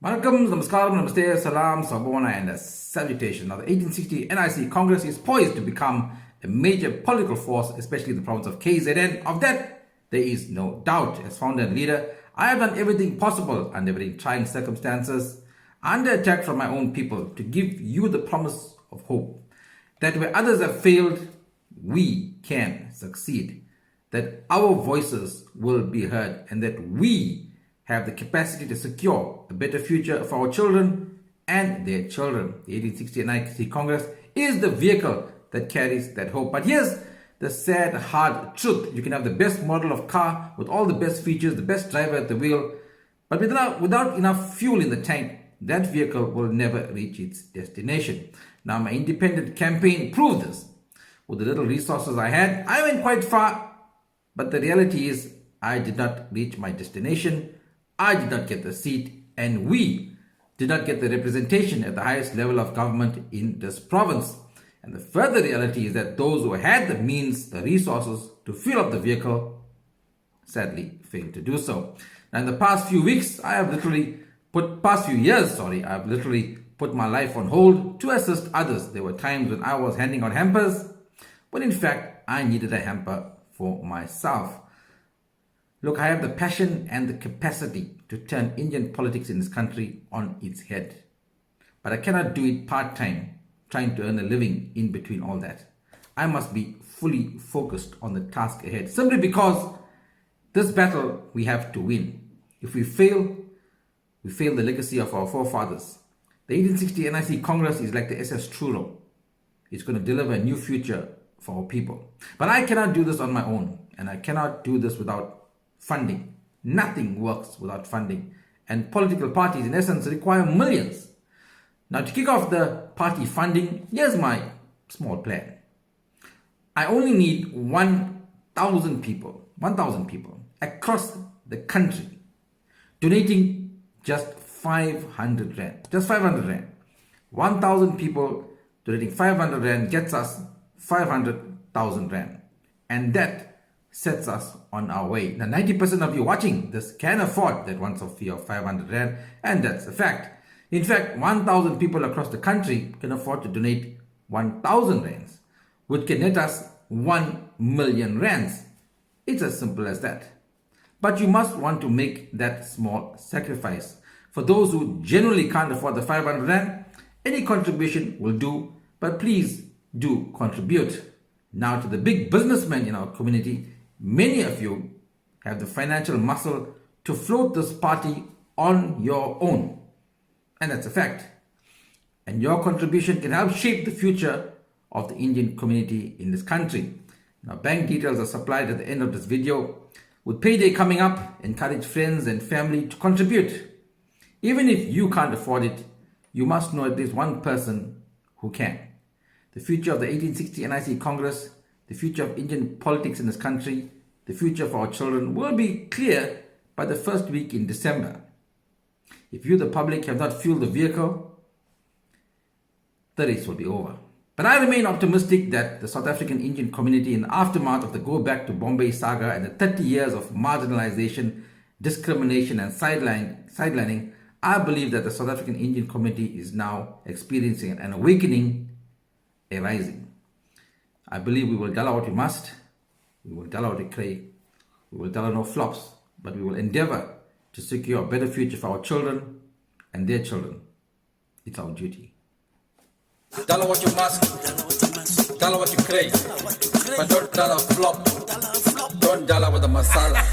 Vanakkam, Namaskaram, Namaste, Salam, Sabona, and a salutation. Now, the 1860 NIC Congress is poised to become a major political force, especially in the province of KZN. Of that, there is no doubt. As founder and leader, I have done everything possible under very trying circumstances, under attack from my own people, to give you the promise of hope that where others have failed, we can succeed, that our voices will be heard, and that we have the capacity to secure a better future for our children and their children. The 1860 NIC Congress is the vehicle that carries that hope. But here's the sad, hard truth. You can have the best model of car with all the best features, the best driver at the wheel, but without enough fuel in the tank, that vehicle will never reach its destination. Now, my independent campaign proved this. With the little resources I had, I went quite far, but the reality is I did not reach my destination. I did not get the seat, and we did not get the representation at the highest level of government in this province. And the further reality is that those who had the means, the resources to fill up the vehicle, sadly failed to do so. Now, in the past few years, I have literally put my life on hold to assist others. There were times when I was handing out hampers, but in fact, I needed a hamper for myself. Look, I have the passion and the capacity to turn Indian politics in this country on its head. But I cannot do it part-time, trying to earn a living in between all that. I must be fully focused on the task ahead, simply because this battle we have to win. If we fail the legacy of our forefathers. The 1860 NIC Congress is like the SS Truro. It's going to deliver a new future for our people. But I cannot do this on my own, and I cannot do this without funding. Nothing works without funding. And political parties, in essence, require millions. Now, to kick off the party funding, here's my small plan. I only need 1,000 people across the country donating just 500 Rand. Just 500 Rand. 1,000 people donating 500 Rand gets us 500,000 Rand. And that sets us on our way. Now, 90% of you watching this can afford that once-off fee of 500 Rand, and that's a fact. In fact, 1,000 people across the country can afford to donate 1,000 Rands, which can net us 1 million Rands. It's as simple as that. But you must want to make that small sacrifice. For those who genuinely can't afford the 500 Rand, any contribution will do, but please do contribute. Now, to the big businessmen in our community, many of you have the financial muscle to float this party on your own. And that's a fact. And your contribution can help shape the future of the Indian community in this country. Now, bank details are supplied at the end of this video. With payday coming up, encourage friends and family to contribute. Even if you can't afford it, you must know at least one person who can. The future of the 1860 NIC Congress, the future of Indian politics in this country, the future of our children will be clear by the first week in December. If you, the public, have not fueled the vehicle, the race will be over. But I remain optimistic that the South African Indian community, in the aftermath of the Go Back to Bombay saga and the 30 years of marginalization, discrimination and sidelining, I believe that the South African Indian community is now experiencing an awakening, a rising. I believe we will dollar what we must. We will dollar what we crave. We will dollar no flops, but we will endeavor to secure a better future for our children and their children. It's our duty. Dollar what you must, dollar what you crave, but don't dollar flop, don't dollar with the masala.